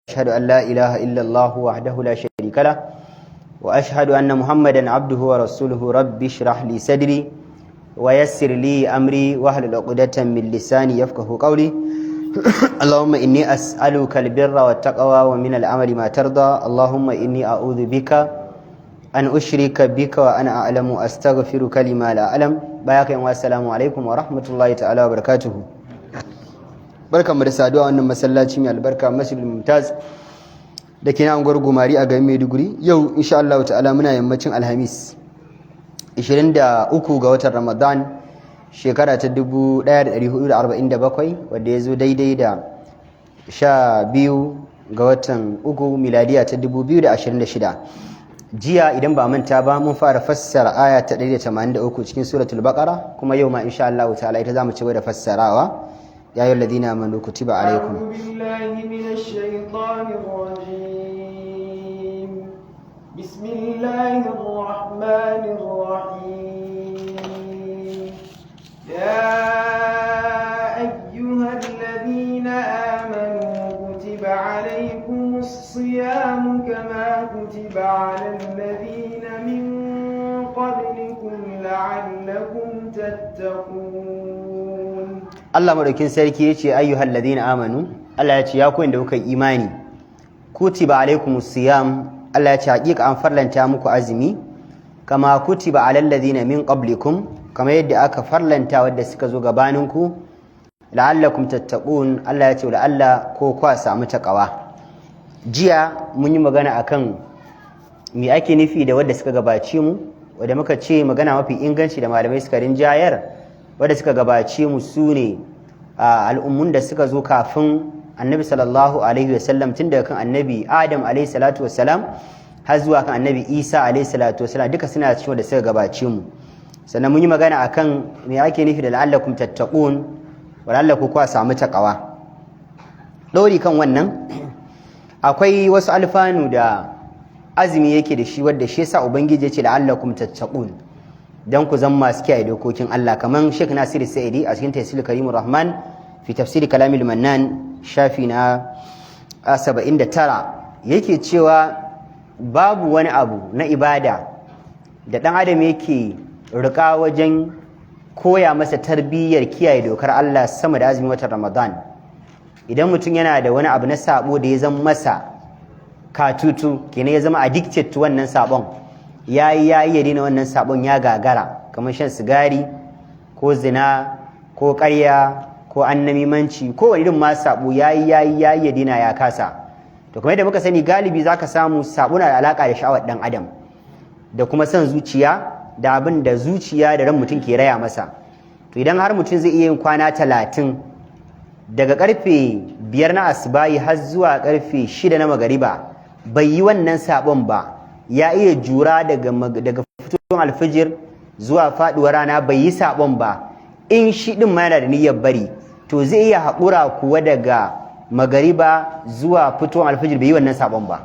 أشهد أن لا إله إلا الله وحده لا شريك له وأشهد أن محمدا عبده ورسوله رب اشرح لي صدري ويسر لي أمري واحلل عقدة من لساني يفقهوا قولي اللهم إني أسألك البر والتقوى ومن العمل ما ترضى اللهم إني أعوذ بك أن أشرك بك وأنا أعلم أستغفرك لما لا أعلم بارك والسلام عليكم ورحمة الله تعالى وبركاته. barkanmu da saduwa wannan masallaci mai albarka Masjidul Mumtaz da ke nan gurgumari a garin Maiduguri. Yau insha Allah ta'ala muna yammacin Alhamis 23 ga watan Ramadan shekara ta 1447 wanda ya zo daidai da 12 ga watan uku miladiya ta 2026. Jiya idan ba manta ba mun fara fassara aya ta 183 cikin suratul Baqara kuma yau ma insha Allah ta'ala ita zamu ci gaba da fassarawa. يا أيها الذين آمنوا كتب عليكم أعوذ بالله من الشيطان الرجيم بسم الله الرحمن الرحيم يا أيها الذين آمنوا كتب عليكم الصيام كما كتب على الذين من قبلكم لعلكم تتقون. Allah madaukin sarki yace ayyuhal ladina amanu, Allah yace ya ku inda kuka imani, kutiba alaikumus siyam, Allah yace hakika an farlanta muku azumi kama kutiba alal ladina min qablikum, kama yadda aka farlanta wanda suka zo gabaninku la'allakum tattaqun, Allah yace la'alla ko kwa samu takawa. Jiya mun yi magana akan me ake nufi da wanda suka gabace mu, wanda muka ce magana mafi inganci da malamai suka rinjayar wadda suka gabace mu su ne al'ummun da suka zo kafin annabi sallallahu alaihi wasallam, tun daga kan annabi adam alaihi salatu wasalam har zuwa kan annabi isa alaihi salatu wasalam, duka suna cikin wadda suka gabace mu. Sannan mun yi magana akan me ake nufi da la'allakum tattaqun wa la'allakum kwa samu takawa. Ɗori kan wannan akwai wasu alfanu da azumi yake da shi wadda shi yasa ubangiji ya ce la'allakum tattaqun, dan ku zama masu kiyaye dokokin Allah, kaman Sheikh Nasir Sa'idi a cikin Tafsir Karimur Rahman fi tafsir Kalamil Mannan shafi na 79 yake cewa babu wani abu na ibada da dan adam yake rika wajen koya masa tarbiyyar kiyaye dokar Allah sama da azumin watan Ramadan. Idan mutum yana da wani abu na sabo da ya zama masa katutu, kenan ya zama addicted to wannan sabon, yayi ya daina wannan sabon ya gagara, kamar shan sigari ko zina ko ƙarya ko annamimanci ko wani irin ma sabo yayi ya daina ya kasa. To kuma yadda muka sani galibi zaka samu sabo na da alaka da sha'awar dan adam da kuma son zuciya da abin da zuciya da ran mutum ke raya masa. To idan har mutum zai iya yin kwana 30 daga karfe 5 na asubahi har zuwa karfe 6 na magariba bai yi wannan sabon ba, ya iya jura daga fitowar alfijir zuwa faduwar rana bai yi sabon ba, in shi din ma yana da niyyar bari to zai iya haƙura kuwa daga magariba zuwa fitowar alfijir bai yi wannan sabon ba,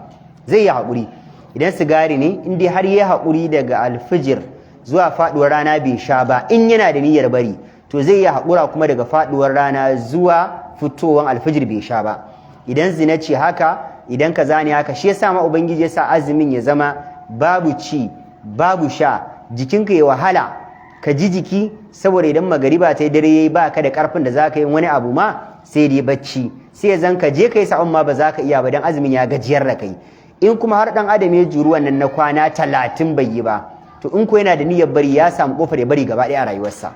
zai iya haƙuri. Idan sigari ne in dai har ya haƙuri daga alfijir zuwa faduwar rana bai sha ba, in yana da niyyar bari to zai iya haƙura kuma daga faduwar rana zuwa fitowar alfijir bai sha ba. Idan zina ce haka, idan kaza ne haka. Shi yasa ma ubangiji yasa azumin ya zama babu ci babu sha, jikinka ya wahala ka ji jiki, saboda idan magariba ta yi dare yayi baka da karfin da zaka yi wani abu ma sai dai bacci, sai zan ka je kai sa'un ma ba za ka iya ba dan azumin ya gajiyar da kai. In kuma har dan adam ya juru wannan na kwana 30 bai yi ba, to in ko yana da niyyar bari ya samu kofar ya bari gaba ɗaya a rayuwarsa.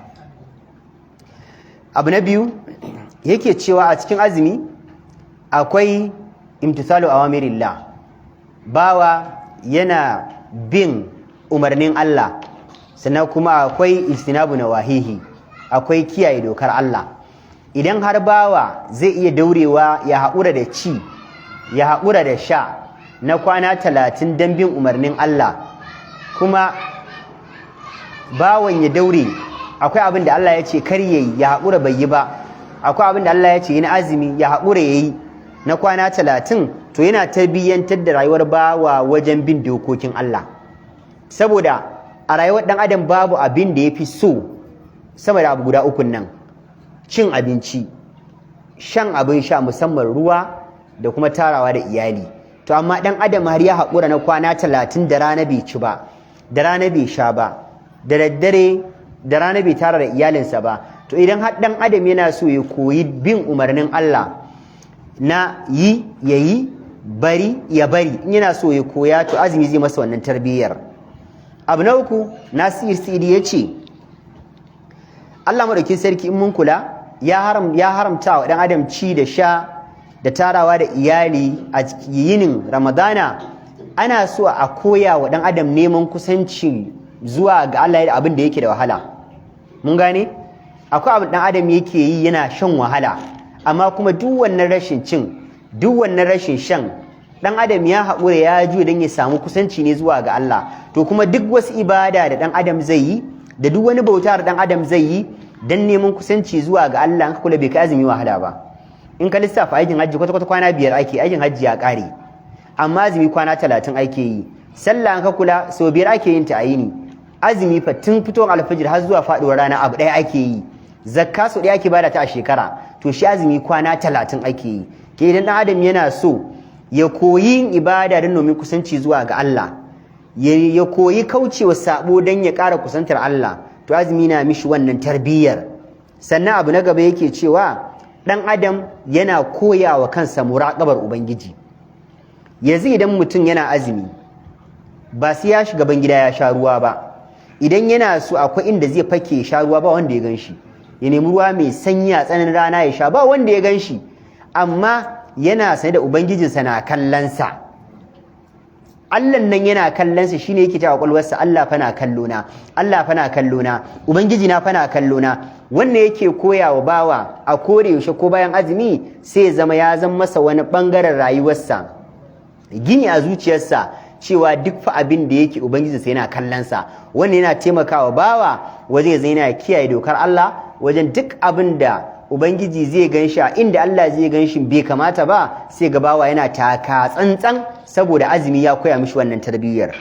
Abu na biyu yake cewa a cikin azumi akwai imtithalu awamirillah, bawa yana bin umarnin Allah, sannan kuma akwai istinabu nawahihi, akwai kiyaye dokar Allah. Idan har bawa zai iya daurewa ya haƙura da ci ya haƙura da sha na kwana 30 don bin umarnin Allah, kuma bawan ya daure, akwai abin da Allah ya ce kar yayi ya haƙura bai yi ba, akwai abin da Allah ya ce yana azumi ya haƙura yayi na kwana 30, to yana tarbiyyantar da rayuwar bawa wajen bin dokokin Allah. Saboda a rayuwar dan adam babu abin da yafi so sama da abu guda ukun nan: cin abinci, shan abin sha musamman ruwa, da kuma tarawa da iyali. To amma dan adam har ya haƙura na kwana 30 da rana bai ci ba, da rana bai sha ba, da daddare da rana bai tara da iyalinsa ba. To idan har dan adam yana so ya koyi bin umarnin Allah na yi ya yi, bari ya bari, in yana so ya koya to azumi zai masa wannan tarbiyyar. Abu na uku, Nasir Sidi ya ce Allah madaukin sarki in mun kula ya haramta wa dan adam ci da sha da tarawa da iyali a yinin Ramadana. Ana so a koya wa dan adam neman kusanci zuwa ga Allah da abin da yake da wahala. Mun gane? Akwai abin dan adam yake yi yana shan wahala, amma kuma duk wannan rashin cin, duk wannan rashin shan, dan adam ya haƙura ya juya don ya samu kusanci ne zuwa ga Allah. To kuma duk wasu ibada da dan adam zai yi, da duk wani bauta da dan adam zai yi don neman kusanci zuwa ga Allah, an ka kula bai kai azumi wahala ba. In ka lissafa aikin hajji kwata-kwata kwana 5 ake, aikin hajji ya ƙare, amma azumi kwana 30 ake yi. Sallah an ka kula sau 5 ake yin ta a yini. Azumi fa tun fitowar alfajir har zuwa faɗuwar rana abu ɗaya ake yi. Zakka sau ɗaya ake bada ta a shekara, to shi azumi kwana 30 ake yi. Ke idan ɗan adam yana so ya koyi ibada don nomin kusanci zuwa ga Allah, ya koyi kaucewa sabo don ya ƙara kusantar Allah, to azumi na mishi wannan tarbiyyar. Sannan abu na gaba yake cewa ɗan adam yana koya wa kansa muraƙabar Ubangiji. Yanzu idan mutum yana azumi ba sai ya shiga ban gida ya sha ruwa ba, idan yana so akwai inda zai fake sha ruwa ba wanda ya gan shi, ya nemi ruwa mai sanyi a tsananin rana ya sha ba wanda ya gan shi, amma yana sane da Ubangijinsa na kallonsa. Allah nan yana kallonsa, shine yake cewa kwakwalwarsa Allah fa na kallona, Allah fa na kallona, Ubangiji na fa na kallona. Wannan yake koya wa bawa a kore yaushe ko bayan azumi sai zama ya zama masa wani bangaren rayuwarsa, gini a zuciyarsa cewa duk fa abin da yake Ubangijinsa yana kallonsa. Wannan yana taimakawa bawa wajen zai yana kiyaye dokar Allah, wajen duk abin da Ubangiji zai ganshi a inda Allah zai ganshi bai kamata ba, sai ga bawa yana taka tsantsan saboda azumi ya koya mishi wannan tarbiyyar.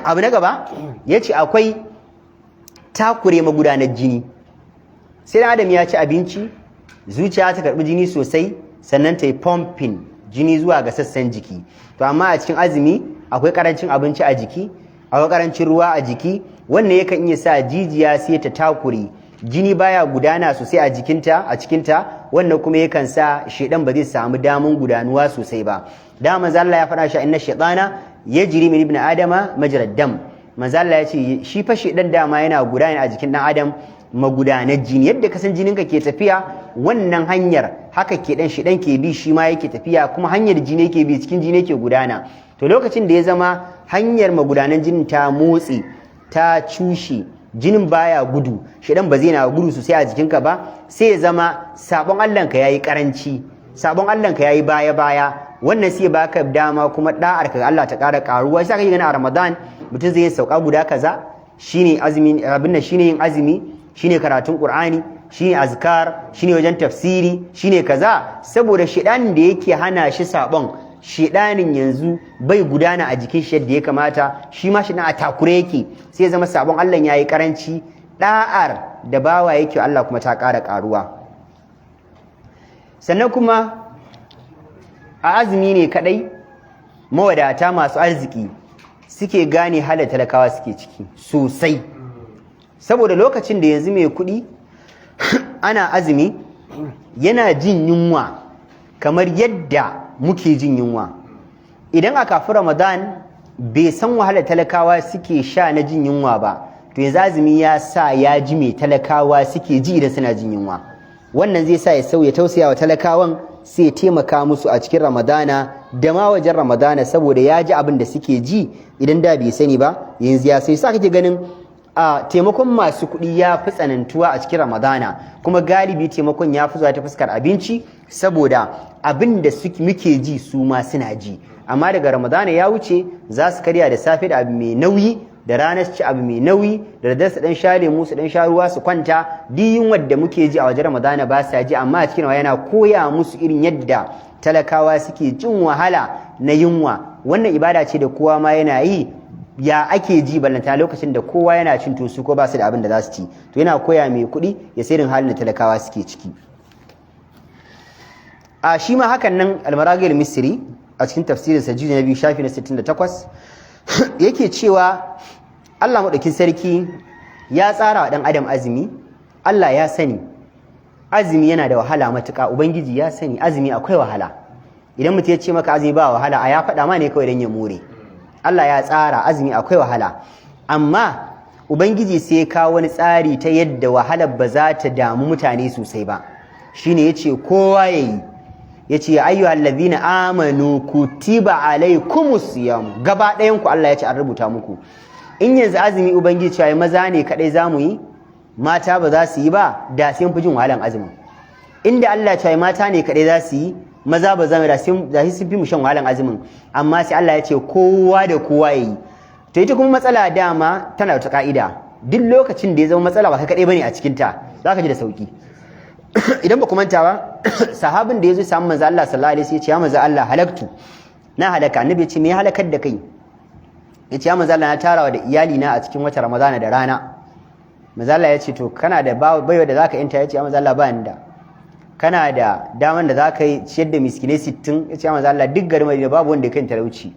Abu na gaba yace akwai takure magudanar jini. Sai dan adam ya ci abinci, zuciya ta karbi jini sosai, sannan ta yi pumping jini zuwa ga sassan jiki. To amma a cikin azumi akwai karancin abinci a jiki, akwai karancin ruwa a jiki, wannan yakan iya sa jijiya sai ta takure, jini baya gudana sosai a cikinta, wannan kuma yakan sa shedan ba zai samu damun gudanuwa sosai ba. Da manzo Allah ya faɗa shi inna shaytana yajri min ibn adama majrad dam. Manzo Allah ya ce shi fa shedan dama yana gudana a jikin dan adam magudanar jini, yadda kasan jininka ke tafiya wannan hanyar haka ke dan shedan ke bi, shi ma yake tafiya, kuma hanyar jini yake bi, cikin jini yake gudana. To lokacin da ya zama hanyar magudanar jinin ta motsi, ta cushe, jinin baya gudu, shedan ba zai na gudu sosai a jikinka ba, sai ya zama sabon Allahnka yayi karanci, sabon Allahnka yayi baya, wannan sai baka dama kuma da'ar ka ga Allah ta ƙara karuwa. Sai kake gani a Ramadan mutum zai sauka guda kaza, shine azumi, abin nan shine yin azumi, shine karatun Qur'ani, shine azkar, shine wajen tafsiri, shine kaza, saboda shedanin da yake hana shi sabon, shedanin yanzu bai gudana a jikin shi yadda ya kamata, shi ma shedan a takure yake, sai ya zama sabon Allah yayi karanci, da'ar da bawa yake Allah kuma ta ƙara karuwa. Sannan kuma a azumi ne kadai mawadata masu arziki suke gane halin talakawa suke ciki sosai, saboda lokacin da yanzu mai kuɗi ana azumi yana jin yunwa kamar yadda muke jin yunwa. Idan a kafin Ramadan bai san wahalar talakawa suke sha na jin yunwa ba, to yanzu azumi ya sa ya ji mai talakawa suke ji idan suna jin yunwa. Wannan zai sa ya sauya tausaya wa talakawan, sai taimaka musu a cikin Ramadana da ma wajen Ramadana, saboda ya ji abin da suke ji idan da bai sani ba, yanzu ya sai. Sa kake ganin a taimakon masu kuɗi ya fi tsanantuwa a cikin Ramadana, kuma galibi taimakon ya fi zuwa ta fuskar abinci, saboda abin da muke ji su ma suna ji. Amma daga Ramadana ya wuce za su karya da safe da abu mai nauyi, da rana su ci abu mai nauyi, da daddare su dan sha lemu, su dan sha ruwa, su kwanta. Duk yunwar da muke ji a wajen Ramadana ba sa ji, amma a cikin yana koya musu irin yadda talakawa suke jin wahala na yunwa. Wannan ibada ce da kowa ma yana yi, ya ake ji ballanta lokacin da kowa yana cin tosu ko ba su da abin da za su ci. To yana koya mai kuɗi ya sai irin halin da talakawa suke ciki. a shi ma hakan nan al-Maraghi al-Misri a cikin tafsirin sa juzu na 2 shafi na 68 yake cewa Allah madaukin sarki ya tsara wa dan adam azumi. Allah ya sani azumi yana da wahala matuƙa, ubangiji ya sani azumi akwai wahala. Idan mutum ya ce maka azumi ba wahala, a ya faɗa ma ne kawai dan ya more. Allah ya tsara azumi akwai wahala, amma ubangiji sai ya kawo wani tsari ta yadda wahalar ba za ta damu mutane sosai ba. Shine yace kowa yayi, yace ya ayyuhal ladhina amanu kutiba alaykumus siyam, gaba ɗayan ku Allah ya ce an rubuta muku. In yanzu azumi ubangiji cewa maza ne kadai zamu yi, mata ba za su yi ba, da sai fi jin wahalan azumin. Inda Allah cewa mata ne kadai za su yi, maza ba za mu da sun fi mu shan wahalan azumin, amma sai Allah ya ce kowa da kowa yayi. To ita kuma matsala dama tana da ka'ida, duk lokacin da ya zama matsala ba kai kadai bane a cikin ta, zaka ji da sauki. Idan ba ku manta ba, sahabin da ya zo samu manzo Allah sallallahu alaihi wasallam ya ce ya manzo Allah halaktu, na halaka. Annabi ya ce me ya halakar da kai? Ya ce ya manzo Allah na tarawa da iyali na a cikin wata Ramadana da rana. Manzo Allah ya ce to kana da baiwa da zaka yanta? Ya ce ya manzo Allah ba ni da. Kana da daman da zaka yi ciyar da miskinai 60? Ya ce ya manzo Allah duk garin Madina babu wanda ya kai talauci.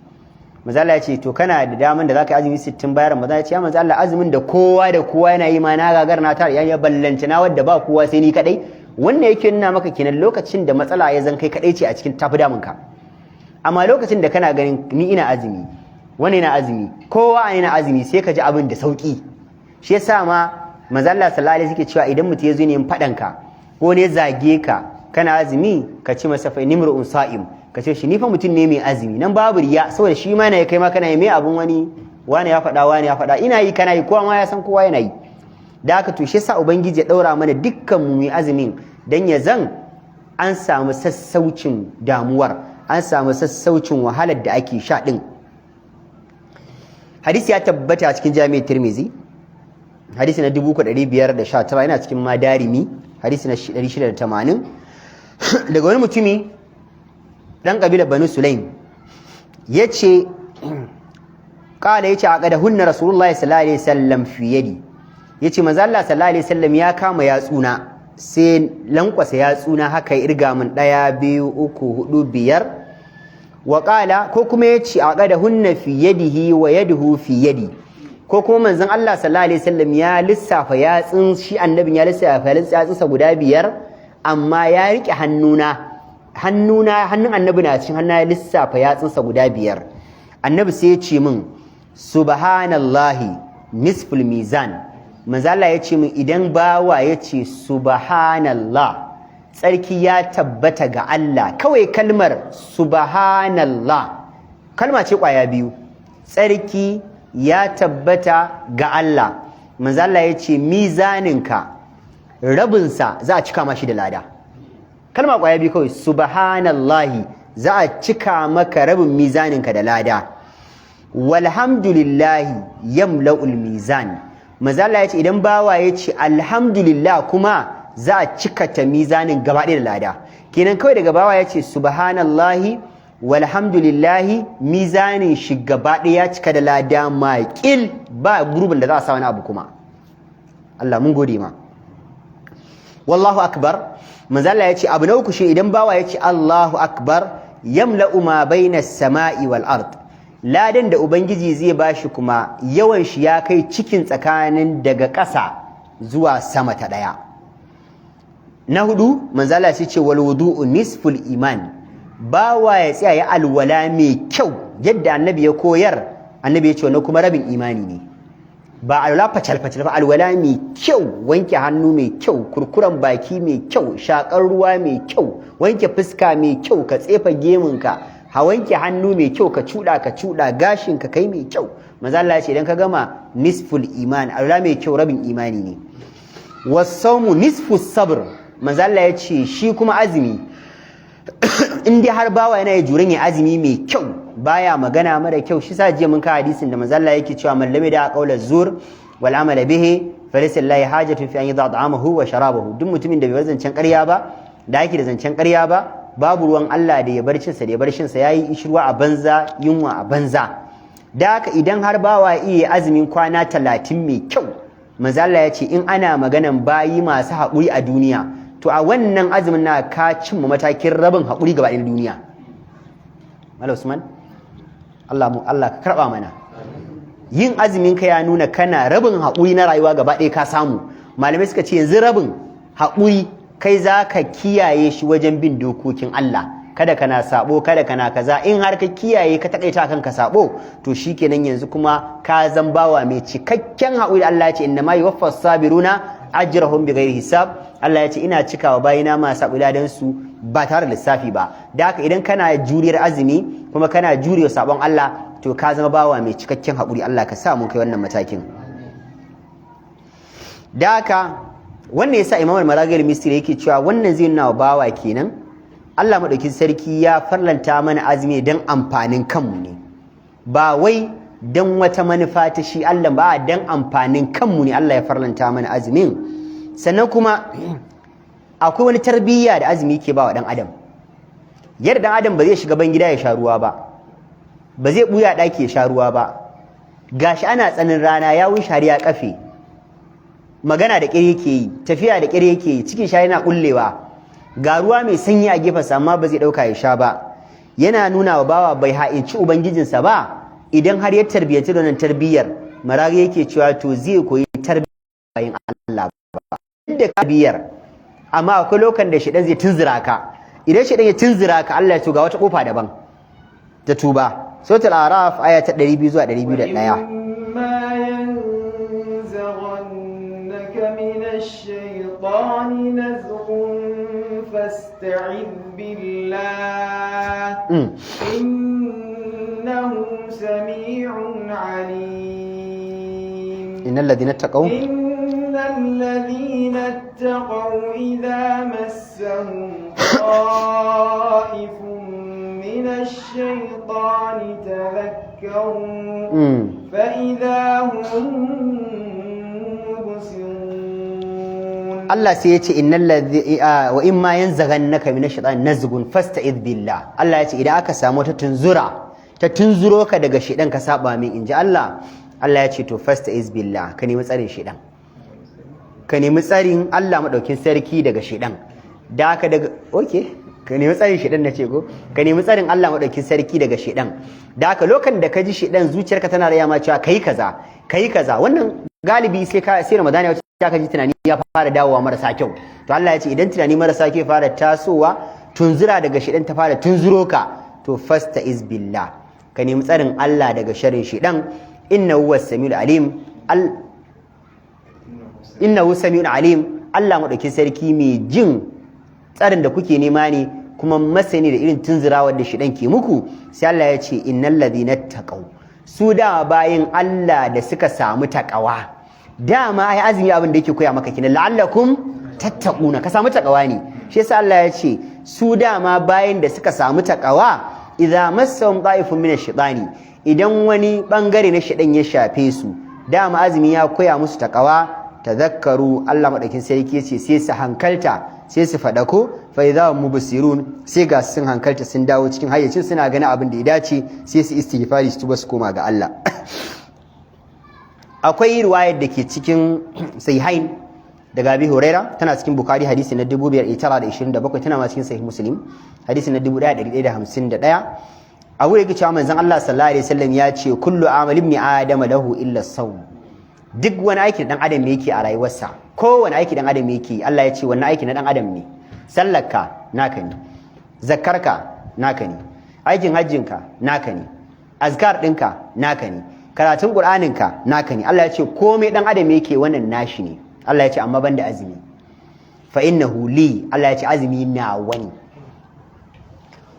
Manzo Allah ya ce to kana da daman da zaka yi azumi 60 bayan Ramadan? Ya ce ya manzo Allah azumin da kowa yana yi ma na gagar na tara ya ballanta na wanda ba kowa sai ni kadai. Wannan yake nuna maka kenan lokacin da matsala ya zan kai kadai ce a cikin tafi damunka. Amma lokacin da kana ganin ni ina azumi, wani ina azumi, kowa ina azumi, sai ka ji abin da sauki. Shi yasa ma manzo Allah sallallahu alaihi wasallam yake cewa idan mutum ya zo ne yin fadan ka ko ne zage ka kana azumi, ka ci masa fa nimru'un sa'im, ka ce shi ni fa mutum ne mai azumi. Nan babu riya, saboda shi ma yana kai ma kana yi mai abun wani ya faɗa ina yi kana yi, kowa ma ya san kowa yana yi. Da haka to shi yasa ubangiji ya daura mana dukkan mu mai azumin dan ya zan an samu sassaucin damuwar, an samu sassaucin wahalar da ake sha din. Hadisi ya tabbata a cikin Jami'ar Tirmidhi, hadisi na 3519, yana cikin Madarimi, hadisi na 680, daga wani mutumi dan kabila Banu Sulaim yace kala yace aqadahunna Rasulullahi sallallahu alaihi wasallam fi yadi. Yace manzo Allah sallallahu alaihi wasallam ya kama yatsuna, sai lankwasa yatsuna haka ya irga min 1 2 3 4 5. Wa qala, ko kuma yace aqadahunna fi yadihi wa yaduhu fi yadi, ko kuma manzon Allah sallallahu alaihi wasallam ya lissafa yatsun shi annabin ya lissafa yatsunsa guda 5, amma ya rike hannun annabi na cikin hannu ya lissafa yatsunsa guda 5. Annabi sai ya ce min subhanallahi nisful mizan. Manzo Allah ya ce min idan bawa ya ce subhanallah, tsarki ya tabbata ga Allah, kawai kalmar subhanallah kalma ce kwaya biyu, tsarki ya tabbata ga Allah. Manzo Allah ya ce mizaninka rabinsa za a cika mashi da lada. Kalma kwaya biyu kawai, subhanallahi, za a cika maka rabin mizaninka da lada. Walhamdulillahi yamla'ul mizan. Manzo Allah ya ce idan bawa ya ce alhamdulillah kuma za a cika ta mizanin gaba ɗaya da lada. Kenan kawai daga bawa ya ce subhanallahi walhamdulillahi, mizanin shi gaba ɗaya ya cika da lada maƙil, ba gurbin da za a sa wani abu kuma. Allah mun gode ma. Wallahu akbar. Manzo Allah ya ce abu na uku shi idan bawa ya ce Allahu akbar yamla'u ma baina as-sama'i wal ard. Ladan da ubangiji zai bashi kuma yawan shi ya kai cikin tsakanin daga ƙasa zuwa sama ta ɗaya. Na hudu manzo Allah ya ce wal wudu'u nisful iman. Bawa ya tsaya ya alwala mai kyau yadda annabi ya koyar. Annabi ya ce wannan kuma rabin imani ne. Ba alwala facal ba, alwala mai kyau, wanke hannu mai kyau, kurkuren baki mai kyau, shakar ruwa mai kyau, wanke fuska mai kyau, ka tsefa gemunka, ha wanke hannu mai kyau, ka cuda gashin ka kai mai kyau. Manzo Allah ya ce idan ka gama nisful iman, alwala mai kyau rabin imani ne. Was-sawmu nisfus sabr. Manzo Allah ya ce shi kuma azumi in dai har bawa yana jurin ya azumi mai kyau, baya magana mara kyau. Shi sa jiya mun ka hadisin da manzo Allah yake cewa man lamida qawla zur wal amala bihi falaysa lillahi hajatu fi an yad'a ta'amahu wa sharabahu. Duk mutumin da bai zancen ƙarya ba, da yake da zancen ƙarya ba, babu ruwan Allah da ya bar cinsa yayi ishruwa a banza, yunwa a banza. Da haka idan har bawa iya azumin kwana 30 mai kyau, manzo Allah ya ce in ana maganan bayi masu haƙuri a duniya, to a wannan azumin na ka cimma matakin rabin haƙuri gaba ɗayan duniya. Malam Usman, Allah ka karɓa mana. Yin azumin ka ya nuna kana rabin haƙuri na rayuwa gaba ɗaya ka samu. Malamai suka ce yanzu rabin haƙuri kai za ka kiyaye shi wajen bin dokokin Allah. Kada kana sabo, kada kana kaza, in har ka kiyaye ka takaita kanka sabo, to shikenan yanzu kuma ka zambawa mai cikakken haƙuri. Allah ya ce innama yuwaffas sabiruna ajrahum bighairi hisab. Allah ya ce ina cikawa bayina masu haƙuri ladan su ba tare da lissafi ba. Da haka idan kana juriyar azumi kuma kana juriyar sabon Allah, to ka zama bawa mai cikakken haƙuri. Allah ka sa mun kai wannan matakin. Da haka wannan yasa Imam al-Maraghi al-Misri yake cewa wannan zai nuna wa bawa kenan Allah madaukin sarki ya farlanta mana azumi don amfanin kanmu ne, ba wai don wata manufa ta shi Allah ba, don amfanin kanmu ne Allah ya farlanta mana azumin. Sannan kuma akwai wani tarbiyya da azumi ke ba wa ɗan adam. Yadda ɗan adam ba zai shiga ban gida ya sha ruwa ba zai ɓuya ɗaki ya sha ruwa ba, gashi ana tsanin rana yawun shari ya kafe, magana da ƙiri yake yi, tafiya da ƙiri yake yi, cikin shari na ƙullewa, ga ruwa mai sanyi a gefensa amma ba zai ɗauka ya sha ba. Yana nuna wa bawa bai ha'inci ubangijinsa ba idan har ya tarbiyyanci da wannan tarbiyyar. Maraghi yake cewa to zai koyi tarbiyyar bayin Allah ba da tarbiyyar, amma akwai lokacin da shedan zai tunzura ka. Idan shedan ya tunzura ka, Allah ya ce ga wata kofa daban ta tuba. Suratul Araf aya ta 200 zuwa 201. من الشيطان نزغ فاستعذ بالله إنه سميع عليم. إن الذين اتقوا إذا مسهم طائف من الشيطان تذكروا فإذا هم Allah sai ya ce innal ladhi wa imma yanzaghannaka minash shaitani nazghun fasta'id billah. Allah ya ce idan aka samu ta tunzuro ka daga shaitan ka saba min inji Allah. Allah ya ce to fasta'iz billah, ka nemi tsarin shaitan, ka nemi tsarin Allah madaukin sarki daga shaitan. Da aka daga ka nemi tsarin shaitan nace ko ka nemi tsarin Allah madaukin sarki daga shaitan. Da aka lokacin da ka ji shaitan zuciyarka tana raya ma cewa kai kaza wannan galibi sai Ramadan ya wuce ka ji tunani ya fara dawowa marasa kyau. To Allah ya ce idan tunani marasa kyau fara tasowa, tunzura daga shedan ta fara tunzuro ka, to fasta'iz billah, ka nemi tsarin Allah daga sharrin shedan. Innahu was-sami'ul alim. Innahu sami'un alim. Allah madaukin sarki mai jin tsarin da kuke nema ne, kuma masani da irin tunzurawar da shedan ke muku. Sai Allah ya ce innal ladhina taqaw, su da bayin Allah da suka samu takawa. Dama ai azumi abin da yake koya maka kenan la'allakum tattaquna, ka samu takawa ne. Shi yasa Allah ya ce su dama bayin da suka samu takawa idza massahum da'ifun minash shaitani, idan wani bangare na shaitan ya shafe su, dama azumi ya koya musu takawa. Tadhakkaru, Allah madaukin sarki yace sai su hankalta, sai su fadako, fa idza mubsirun, sai ga sun hankalta sun dawo cikin hayyacin suna ganin abin da ya dace, sai su istighfari su tuba su koma ga Allah. Akwai riwayar da ke cikin Sahihain daga Abi Huraira, tana cikin Bukhari hadisi na 5927, tana ma cikin Sahih Muslim hadisi na 1151. Abu yake cewa manzon Allah sallallahu alaihi wasallam ya ce kullu amali ibn adam lahu illa as-sawm. Duk wani aiki dan adam yake a rayuwarsa, kowane aiki dan adam yake, Allah ya ce wannan aiki na dan adam ne. Sallarka naka ne, zakkarka naka ne, aikin hajjinka naka ne, azkar ɗinka naka ne, karatun Qur'aninka naka ne. Allah ya ce komai dan adam yake wannan nashi ne. Allah ya ce amma banda azumi, fa innahu li, Allah ya ce azumi na wani.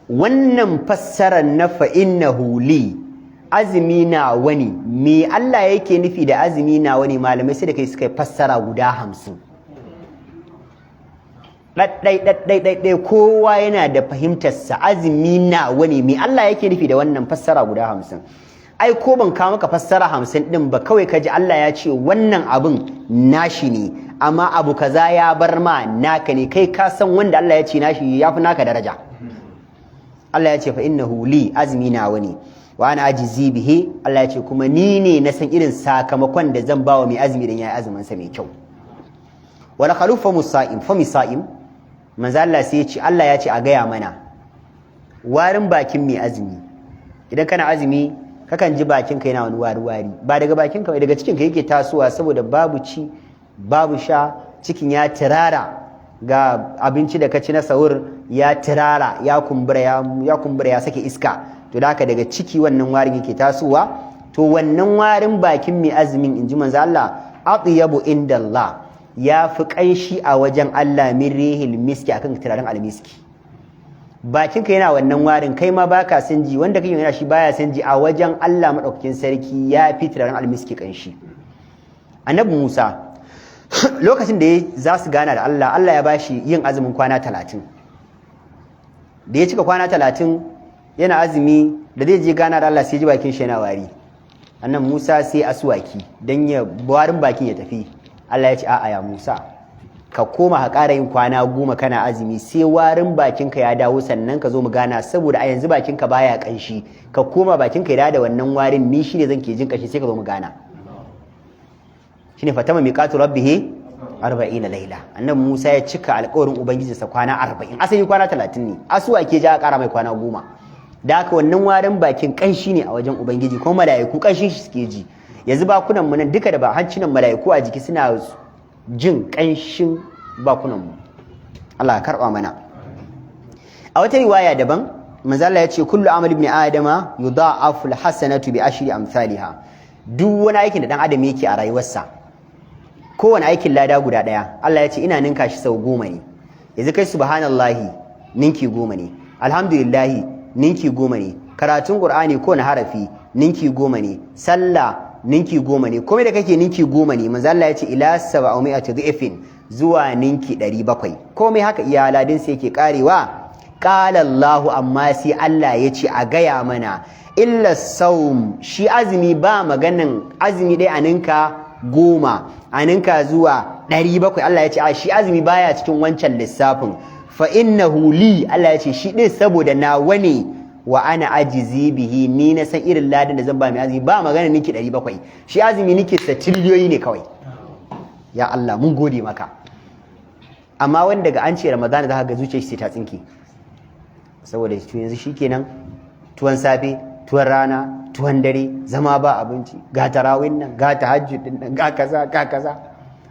Wannan fassarar na fa innahu li, azumi na wani, me Allah yake nufi da azumi na wani? Malamai sai da kai suka fassara guda 50. ɗaɗɗai kowa yana da fahimtarsa. Azumi na wani, me Allah yake nufi da wannan fassara guda 50? Ai ko ban kawo maka fassara 50 din ba, kawai kaji Allah ya ce wannan abun nashi ne, amma abu kaza ya bar ma naka ne, kai ka san wanda Allah ya ce nashi yafi naka daraja. Allah ya ce fa innahu li, azmi na wani, wa ana ajizi bihi, Allah ya ce kuma ni ne na san irin sakamakon da zan bawa mai azumi dan yayi azumin sa mai kyau. Wala khalufa musa'im fa misa'im, manzo Allah sai ya ce Allah ya ce a gaya mana warin bakin mai azumi idan kana azumi kakan ji bakin ka yana wani wari ba daga bakin ka daga cikin ka yake tasowa saboda babu ci babu sha cikin ya tirara ga abinci da ka ci na sahur ya tirara ya kumbura ya sake iska to da haka daga ciki wannan warin yake tasowa to wannan warin bakin mai azumin inji manzo Allah atyabu inda Allah ya fi kanshi a wajen Allah min rihil miski akan turaren almiski bakinka yana wannan warin kai ma baka san ji wanda kake yana shi baya san ji a wajen Allah madaukakin sarki ya fi turaren almiski kanshi annabi Musa lokacin da za su gana da Allah Allah ya bashi yin azumin kwana 30 da ya cika kwana 30 yana azumi da zai je gana da Allah sai ji bakin shi yana wari annabi Musa sai aswaki dan ya warin bakin ya tafi Allah ya ce a'a ya Musa ka koma ka ƙara yin kwana 10 kana azumi sai warin bakinka ya dawo sannan ka zo mu gana saboda a yanzu bakinka baya kanshi ka koma bakinka ya dawo da wannan warin ni shine zan ke jin kanshi sai ka zo mu gana shine fatama miqatu rabbih 40 laila annabi Musa ya cika alƙawarin ubangijinsa kwana 40 asali kwana 30 ne asuwa ke ja ƙara mai kwana 10 da haka wannan warin bakin kanshi ne a wajen ubangiji kuma mala'iku kanshin shi suke ji yanzu bakunan mu nan duka da ba hancinan mala'iku a jiki suna jin kanshin bakunan mu Allah ya karba mana a wata riwaya daban manzo Allah ya ce kullu amali ibn adama yudha'afu alhasanatu bi ashri amsalha duk wani aikin da dan adam yake a rayuwarsa kowane aikin lada guda daya Allah ya ce ina ninka shi sau 10 ne yanzu kai subhanallahi ninki 10 ne alhamdulillahi ninki 10 ne karatun qur'ani ko na harafi ninki 10 ne sallah ninki 10 ne komai da kake ninki 10 ne manzo Allah ya ce ila 700 dhifin zuwa ninki 700 komai haka iya ladin sai yake karewa qala Allah amma sai Allah ya ce a gaya mana illa saum shi azumi ba maganan azumi dai aninka 10 aninka zuwa 700 Allah ya ce a shi azumi baya cikin wancan lissafin fa innahu li Allah ya ce shi din saboda nawa ne wa ana ajizi bihi ni na san irin ladan da zan ba mai azumi ba magana niki 700 shi azumi niki triliyoyi ne kawai ya Allah mun gode maka amma wanda daga an ce Ramadan za ka ga zuciyar shi ta tsinke saboda yanzu shikenan tuwon safe tuwon rana tuwon dare zama ba abinci ga tarawih nan ga tahajjud din nan ga kaza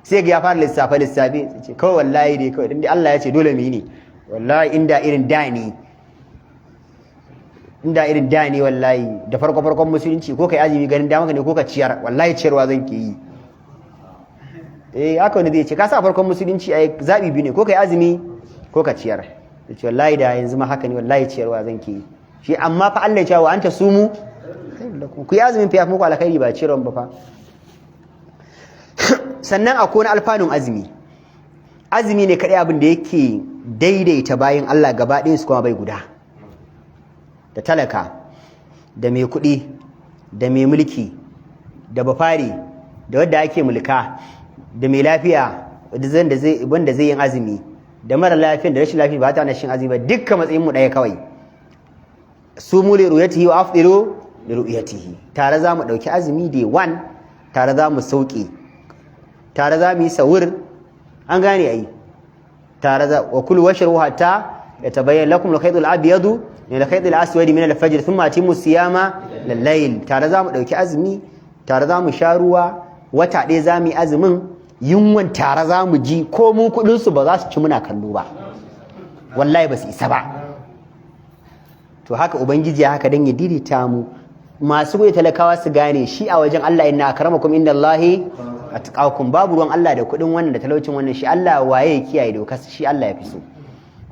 sai ga ya fara lissafe sai ce kawai wallahi dai kawai dan Allah ya ce dole mu yi ne wallahi inda irin da ne wallahi da farkon musulunci ko kai azumi ganin dama ne ko ka ciyar wallahi ciyarwa zan ke yi haka wani zai ce ka sa farkon musulunci ai zabi biyu ne ko kai azumi ko ka ciyar ce wallahi da yanzu ma haka ne wallahi ciyarwa zan ke yi shi amma fa Allah ya ce wa anta sumu ku yi azumin fa muku alkhairi ba ciyarwan ba fa sannan akwai wani alfanun azumi ne kadai abin da yake daidaita bayan Allah gaba ɗayan su kuma bai guda da talaka da mai kuɗi da mai mulki da bafari da wadda ake mulka da mai lafiya wanda zai yin azumi da mara lafiyan da rashin lafiya ba ta shin azumi ba dukkan matsayin mu ɗaya kawai su mu li ru'yatihi wa afdiru li ru'yatihi tare za mu ɗauki azumi day 1 tare za mu sauke tare za mu yi sahur an gane ai tare za wa kulu washrabu hatta yatabayyana lakum al-khayt al-abyad min al-khayt al-aswad min al-fajr thumma atimmu siyama lil-layl tare za mu dauki azumi tare za mu sha ruwa wata ɗaya za mu yi azumin yunwan tare za mu ji ko mu kudin su ba za su ci muna kallo ba wallahi ba su isa ba to haka ubangiji ya haka dan ya dirita mu masu goyi talakawa su gane shi a wajen Allah inna akramakum indallahi atqakum babu ruwan Allah da kudin wannan da talaucin wannan shi Allah waye ya kiyaye dokar shi Allah ya fi so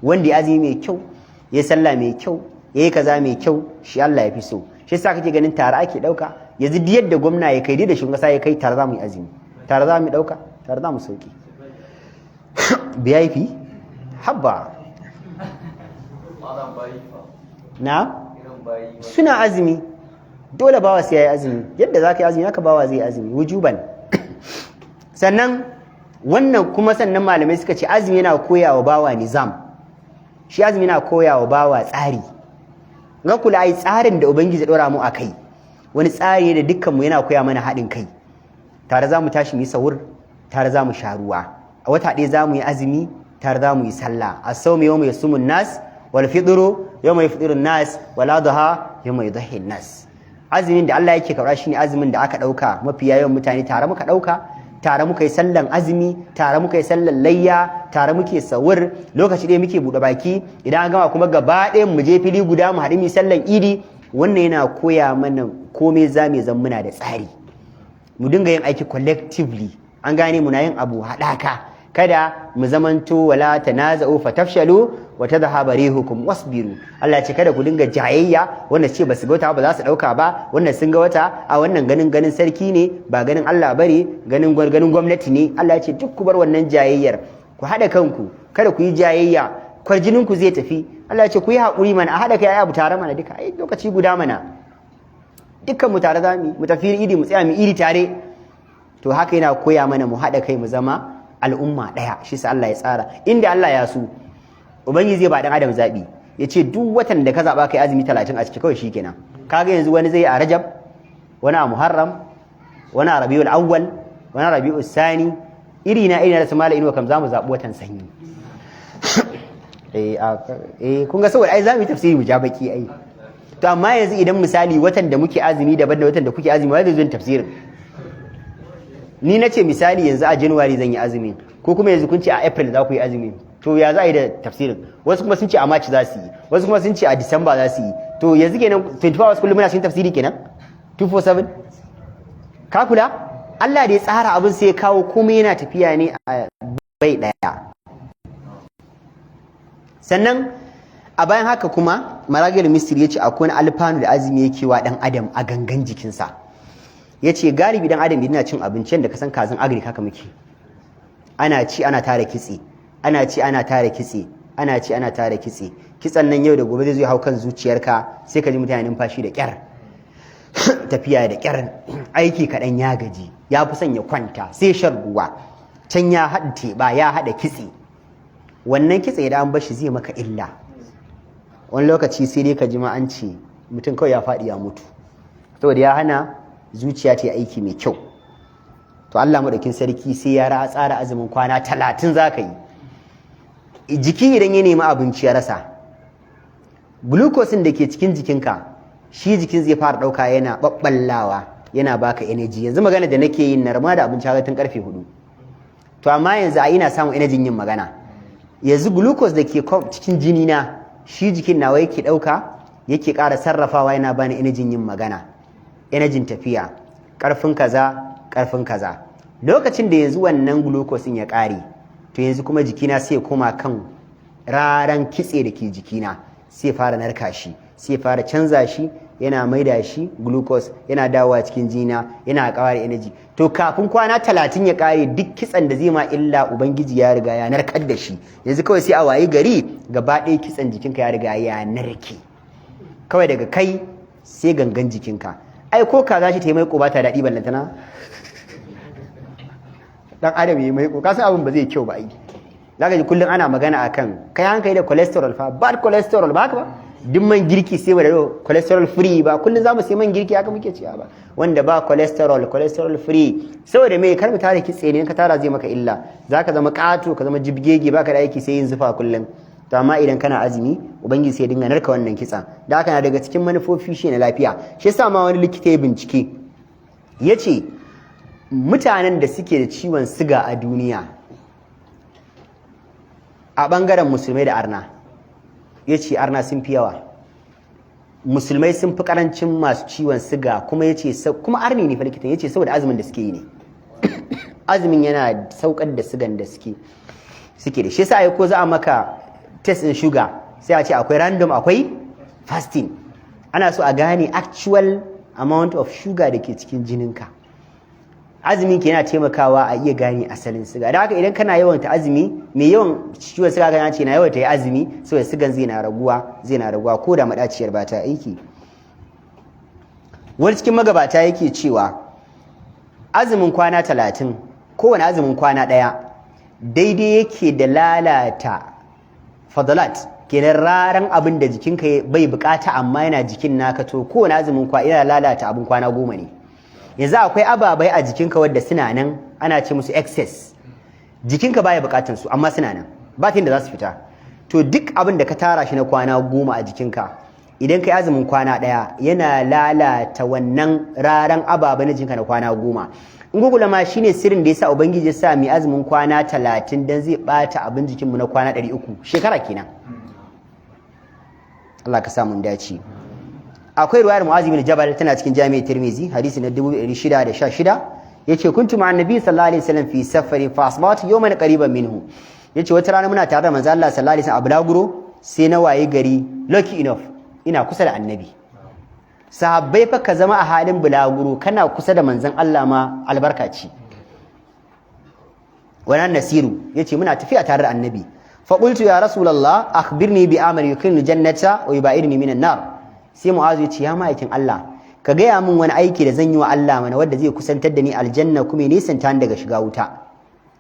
wanda ya azumi mai kyau ya sallah mai kyau yayi kaza mai kyau shi Allah ya fi so shi yasa kake ganin tare ake dauka yanzu duk yadda gwamna ya kai da shugaban kasa ya kai tare za mu yi azumi tare za mu dauka tare za mu sauki BIP habba na suna azumi dole bawa sai yayi azumi yadda zaka yi azumi haka bawa zai azumi wujuban sannan wannan kuma sannan malamai suka ce azumi yana koyawa bawa nizam shi azumi yana koyawa bawa tsari ga kula ai tsarin da ubangiji ya dora mu akai wani tsari ne da dukkan mu yana koya mana haɗin kai tare za mu tashi mu yi sahur tare za mu sha ruwa a wata ɗaya za mu yi azumi tare za mu yi sallah as-sawmu yawma yasumun nas wal fitru yawma yafṭirun nas wal adha yawma yudhhi nas. Azumin da Allah yake karɓa shine azumin da aka ɗauka mafi yawan mutane tare muka ɗauka, tare muka yi sallan azumi, tare muka yi sallan layya, tare muke sawur, lokaci ɗaya muke buɗe baki, idan an gama kuma gaba ɗayan mu je fili guda mu haɗu mu sallan idi. Wannan yana koya mana komai za mu zan muna da tsari, mu dinga yin aiki collectively, an gane muna yin abu haɗaka, kada mu zamanto wala tanaza'u fatafshalu wa tadhhabu rihukum wasbiru. Allah ce kada ku dinga jayayya, wanda ce basu ga wata ba za su dauka ba, wannan sun ga wata a wannan ganin sarki ne ba ganin Allah bare, ganin gwamnati ne. Allah ce duk ku bar wannan jayayyar, ku hada kanku, kada ku yi jayayya, kwarjinin ku zai tafi. Allah ce ku yi hakuri mana, a hada kai ayi abu tare mana duka, ai lokaci guda mana, dukkan mu tare zamu mu tafi idi mu tsaya mu iri tare. To haka yana koya mana mu hada kai mu zama al'umma ɗaya. Shi sa Allah ya tsara, inda Allah ya so ubangiji zai ba dan adam zabi, yace duk watan da ka zaba kai azumi 30 a ciki kawai shikenan. Kaga yanzu wani zai a Rajab, wani a Muharram, wani a Rabiul Awwal, wani a Rabiul Sani, iri na da su mala inuwa kam zamu zabi watan sanyi. Kun ga saboda ai zamu yi tafsiri mu ja baki ai. To amma yanzu idan misali watan da muke azumi daban da watan da kuke azumi, wai zai zo tafsirin. Ni na ce misali yanzu a January zan yi azumi, ko kuma yanzu kun ce a April za ku yi azumi, to ya za a yi da tafsirin? Wasu kuma sun ce a March za su yi, wasu kuma sun ce a December za su yi. To yanzu kenan 24 hours kullum muna cikin tafsiri kenan 247. Ka kula? Allah da ya tsara abin sai ya kawo komai yana tafiya ne a bai daya. Sannan a bayan haka kuma Maragil Misri ya ce akwai wani alfanu da azumi yake wa dan adam a gangan jikinsa. Ya ce galibi dan adam yana cin abincin da kasan kazin agri haka muke, ana ci ana tara kitse, ana ci ana tara kitse, ana ci ana tara kitse. Kitsen nan yau da gobe zai zo hau kan zuciyarka, sai ka ji mutane numfashi da kyar, tafiya da kyar, aiki kaɗan ya gaji, ya fi son ya kwanta, sai shan ruwa, can ya haɗa teɓa ya haɗa kitse. Wannan kitse idan an bashi zai maka illa, wani lokaci sai dai ka ji ma an ce mutum kawai ya faɗi ya mutu, saboda ya hana zuciya ta yi aiki mai kyau. To Allah madaukin sarki sai ya tsara azumin kwana 30 za ka yi. Jiki idan ya nemi abinci ya rasa, glucose da ke cikin jikinka shi jikin zai fara ɗauka yana ɓaɓɓallawa, yana baka energy. Yanzu magana da nake yin narma da abinci haka tun karfe 4, to amma yanzu a ina samun energy yin magana. Yanzu glucose da ke cikin jini na shi jikin nawa yake ɗauka, yake ƙara sarrafawa, yana bani energy yin magana, energy tafiya, ƙarfin kaza. Lokacin da yanzu wannan glucose ya ƙare, to yanzu kuma jikina sai koma kan raran kitse da ke jikina, sai fara narka shi, sai fara canza shi, yana maida shi glucose, yana dawowa cikin jina, yana ƙara energy. To kafin kwana 30 ya ƙare, duk kitsen da zai ma illa ubangiji ya riga ya narkar da shi. Yanzu kawai sai a wayi gari gaba ɗaya kitsen jikinka ya riga ya narke, kawai daga kai sai gangan jikinka. Ai ko kaza shi ta yi maiko ba ta daɗi ballantana dan adam yi maiko, ka san abin ba zai kyau ba ai. Zaka ji kullum ana magana akan kai hankali da cholesterol fa, bad cholesterol ba haka ba, duk man girki sai da cholesterol free ba, kullum zamu sai man girki haka muke ciya ba, wanda ba cholesterol free. Saboda me? Kar mu tare kitse ne, ka tara zai maka illa, zaka zama kato, ka zama jibgege, baka da aiki sai yin zufa kullum. To amma idan kana azumi ubangiji sai dinga narka wannan kitsan, da haka na daga cikin manufofi shi na lafiya. Shi yasa ma wani likita ya bincike yace mutanen da suke da ciwon siga a duniya a bangaren musulmai da arna, yace arna sun fi yawa, musulmai sun fi karancin masu ciwon siga. Kuma yace kuma arni ne fa likitan, yace saboda azumin da suke yi ne azumin yana saukar da sigan da suke da shi. Yasa ai ko za a maka test in sugar sai a ce akwai random akwai fasting, ana so a gane actual amount of sugar da ke cikin jininka. Azumin ke yana taimakawa a iya gane asalin siga. Da haka idan kana yawan ta azumi, mai yawan ciwon siga kana ce na yawan ta yi azumi, saboda sigan zai na raguwa ko da madaciyar ba ta aiki. Wani cikin magabata yake cewa azumin kwana 30, kowane azumin kwana ɗaya daidai yake da lalata fadalat, kenan raran abin da jikinka bai bukata amma yana jikin naka. To kowane azumin yana lalata abin kwana 10 ne. Yanzu akwai ababai a jikinka wadda suna nan, ana ce musu excess, jikinka baya bukatun su amma suna nan. ba ta da za su fita. To duk abin da ka tara shi na kwana 10 a jikinka, idan ka yi azumin kwana ɗaya yana lalata wannan raran ababa na jikinka na kwana 10. in gugula ma shine sirrin da yasa ubangiji ya sa mu azumin kwana 30 dan zai bata abin jikinmu na kwana 300 shekara kenan. Allah ka sa mun dace. Akwai riwayar Mu'adh bin Jabal tana cikin Jami'at Tirmidhi hadisi na 2616 yace kuntu ma'an nabi sallallahu alaihi wasallam fi safari fa asbahtu yawman qariban minhu. Yace wata rana muna tare da manzo Allah sallallahu alaihi wasallam a bulaguro sai na waye gari lucky enough ina kusa da annabi. Sahabbai fa ka zama a halin bulaguro kana kusa da manzon Allah ma albarka ce. Wannan Nasiru yace muna tafiya tare da annabi. Fa qultu ya rasulullah akhbirni bi amali yukilni jannata wa yubaidni minan nar. Sai Mu'azu yace ya ma'aikin Allah ka gaya min wani aiki da zan yi wa Allah mana wanda zai kusantar da ni aljanna kuma ya nisanta ni daga shiga wuta.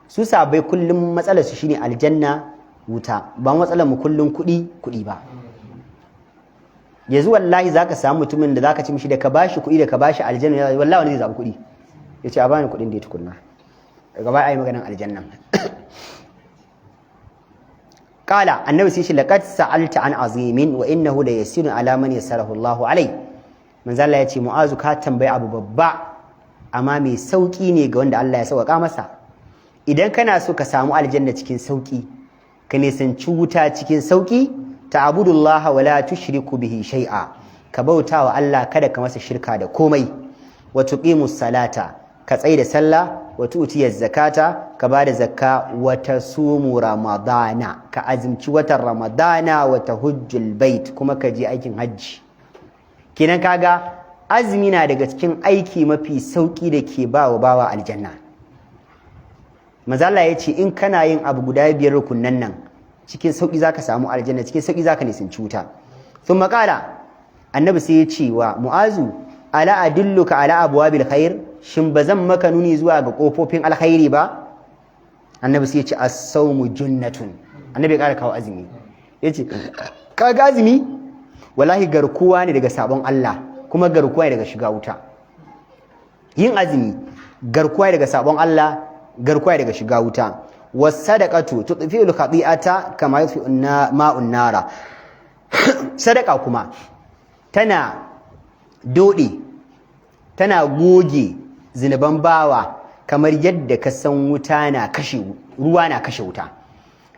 Su sahabbai kullum matsalar su shine aljanna wuta ba matsalar mu kullum kuɗi ba. Yanzu wallahi zaka samu mutumin da zaka ci mishi da ka bashi kuɗi da ka bashi aljanna wallahi wani zai zabi kuɗi yace a bani kuɗin da ya tukunna daga baya ai maganar aljanna. Qala annabi sai shi laqad sa'alta an azimin wa innahu la yasirun ala man yassarahu Allahu alai. Manzo Allah yace Mu'azu ka tambayi abu babba amma mai sauki ne ga wanda Allah ya sauka masa. Idan kana so ka samu aljanna cikin sauki ka nisanci wuta cikin sauki ta'budullaha wa la tushriku bihi shay'a ka bautawa Allah kada ka masa shirka da komai wa tuqimus salata ka tsaida sallah wa tu'tiyaz zakata ka bada zakka wa tasumu ramadana ka azumci watan ramadana wa tahujjul bait kuma ka je aikin hajji. Kenan kaga azumi na daga cikin aiki mafi sauki da ke bawa aljanna. Manzo Allah yace in kana yin abu guda 5 rukunnan nan cikin sauki zaka samu aljanna cikin sauki zaka nisanci wuta. Thumma qala annabi sai ya ce wa Mu'azu ala adulluka ala abwabil khair shin bazan maka nuni zuwa ga kofofin alkhairi ba. Annabi sai ya ce as-sawmu junnatun. Annabi ya kara kawo azumi yace kaga azumi wallahi garkuwa ne daga sabon Allah kuma garkuwa ne daga shiga wuta. Yin azumi garkuwa ne daga sabon Allah garkuwa daga shiga wuta. Was-sadaqatu tudfi'ul khati'ata kama yudfi'u ma'un nara. Sadaka kuma tana goge zinuban bawa kamar yadda ka san wuta na kashe ruwa na kashe wuta.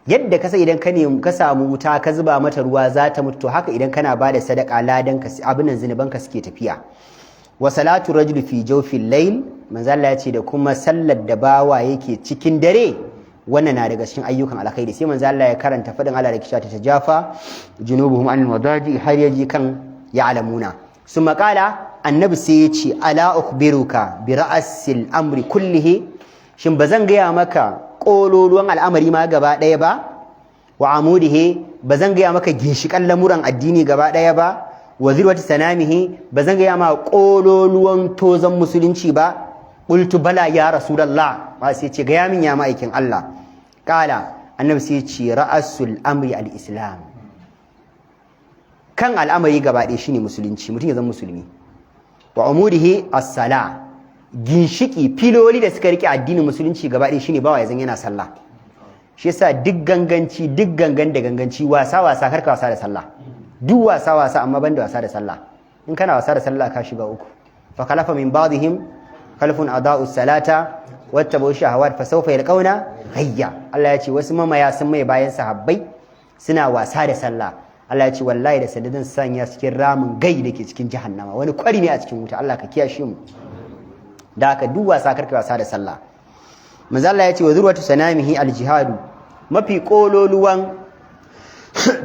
Yadda ka san idan ka samu wuta ka zuba mata ruwa za ta mutu to haka idan kana bada sadaka ladan ka abinan zinuban ka suke tafiya. Wa salatu rajuli fi jawfil layl manzo Allah ya ce da kuma sallar da bawa yake cikin dare wannan na daga cikin ayyukan alkhairi. Sai manzo Allah ya karanta fadin Allah da kisha ta tajafa junubuhum anil madaji har yaji kan ya'lamuna. Summa qala annabi sai ya ce ala ukhbiruka bi ra'sil amri kullihi shin bazan gaya maka kololuwan al'amari ma gaba daya ba wa amudihi bazan gaya maka ginshikan lamuran addini gaba daya ba wa zirwati sanamihi bazan gaya ma kololuwan tozan musulunci ba. Qultu bala ya rasulullah ba sai ce gaya min ya ma'aikin Allah. Kala annabi sai ce ra'asul amri al-islam kan al'amari gaba ɗaya shine musulunci mutum ya zama musulmi. Wa umudihi as-sala ginshiki filoli da suka rike addinin musulunci gaba ɗaya shine bawa ya zan yana sallah. Shi yasa duk ganganci duk gangan da ganganci wasa karka wasa da sallah. Duk wasa amma banda wasa da sallah. In kana wasa da sallah ka shiga uku. Fa khalafa min ba'dihim khalfun adaa'u salata wattabu shahawat fa sawfa yalqawna hayya. Allah ya ce wasu mamaya sun mai bayan sahabbai suna wasa da sallah. Allah ya ce wallahi da sadadin sanya cikin ramin gai dake cikin jahannama wani kwari ne a cikin wuta. Allah ka kiyashe mu. Da haka duk wasa karka wasa da sallah. Manzo Allah ya ce wa zurwatu sanamihi al-jihadu mafi kololuwan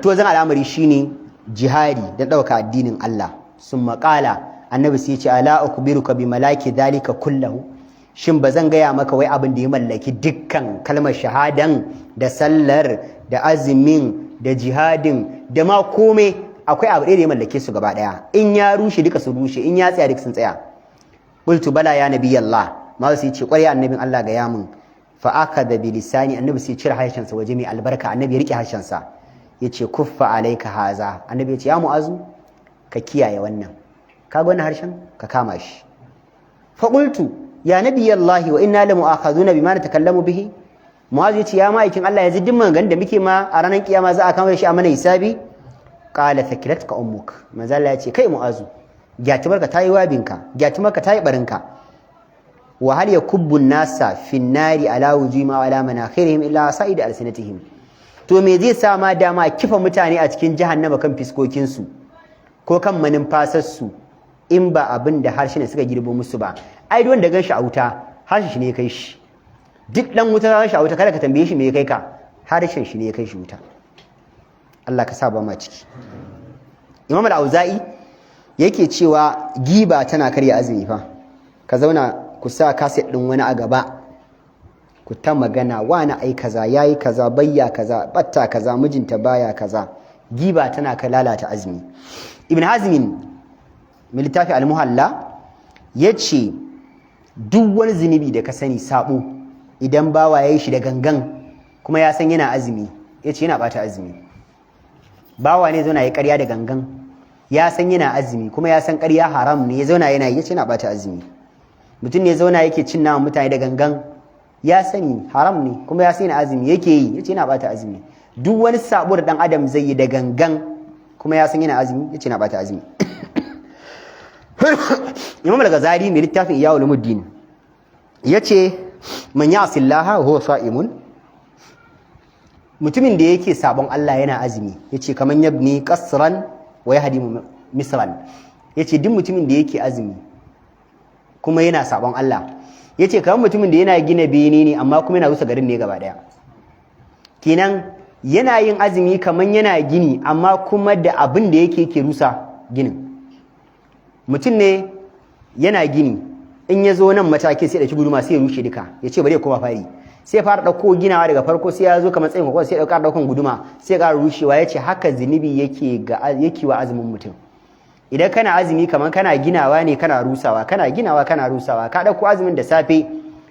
to zan al'amari shine jihadi da dauka addinin Allah. Summa qala annabi sai ya ce ala ukbiruka bi malaki dalika kullahu shin bazan gaya maka wai abin da ya mallaki dukkan kalmar shahadan da sallar da azumin da jihadin da ma komai akwai abu da ya mallake su gaba daya in ya rushe duka su rushe in ya tsaya duka sun tsaya. Qultu bala ya nabiyallah ma sai ce ƙwarya annabin Allah ga yamin fa akada bi lisani annabi sai cire harshen sa waje mai albarka annabi ya rike harshen sa yace kuffa alayka haza annabi yace ya mu'azu ka kiyaye wannan kaga wannan harshen ka kama shi. Fa qultu ya nabiyallahi wa inna la mu'akhaduna bima natakallamu bihi Mu'azu ya ce ya ma'aikin Allah yanzu duk maganganun da muke ma a ranar kiyama za a kama shi a mana hisabi qala thakilatka ummuk manzo Allah ya ce kai Mu'azu gyatumarka tayi wabinka gyatumarka tayi barinka wa hal yakubbu an-nasa fi an-nari ala wujima wa ala manakhirihim illa sa'id alsinatihim to me zai sa ma dama kifa mutane a cikin jahannama kan fiskokin su ko kan manumfasar su in ba abin da harshe ne suka girbo musu ba ai wanda gan shi a wuta harshe shi ne ya kai shi duk dan wuta gan shi a wuta kada ka tambaye shi me ya kai ka harshen shi ne ya kai shi wuta Allah ka sa ba ma ciki Imam al-Auza'i yake cewa giba tana karya azumi fa ka zauna ku sa kaset din wani a gaba ku ta magana wani ai kaza yayi kaza bayya kaza batta kaza mijinta baya kaza giba tana ka lalata azumi Ibn Hazm mai littafi al-Muhalla yace duk wani zunubi da ka sani sabo idan bawa yayi shi da gangan kuma ya san yana azumi yace yana bata azumi bawa ne zauna ya ƙarya da gangan ya san yana azumi kuma ya san ƙarya haram ne ya zauna yana yi yace yana bata azumi mutum ne zauna yake cin naman mutane da gangan ya sani haram ne kuma ya san yana azumi yake yi yace yana bata azumi duk wani sabo da dan adam zai yi da gangan kuma ya san yana azumi yace yana bata azumi Imam al-Ghazali mai littafin Ihya Ulumuddin yace man ya'si Allah huwa sa'imun mutumin da yake sabon Allah yana azumi yace kaman yabni qasran wa yahdimu misran yace duk mutumin da yake azumi kuma yana sabon Allah yace kaman mutumin da yana gina bene ne amma kuma yana rusa garin ne gaba daya kenan yana yin azumi kaman yana gini amma kuma da abin da yake rusa ginin mutum ne yana gini in ya zo nan matakin sai ya dauki guduma sai ya rushe duka yace bari ya koma fari sai ya fara dauko ginawa daga farko sai ya zo kamar tsayin kwakwa sai ya dauka daukan guduma sai ya ƙara rushewa yace haka zinubi yake wa azumin mutum idan kana azumi kaman kana ginawa ne kana rusawa kana ginawa kana rusawa ka dauko azumin da safe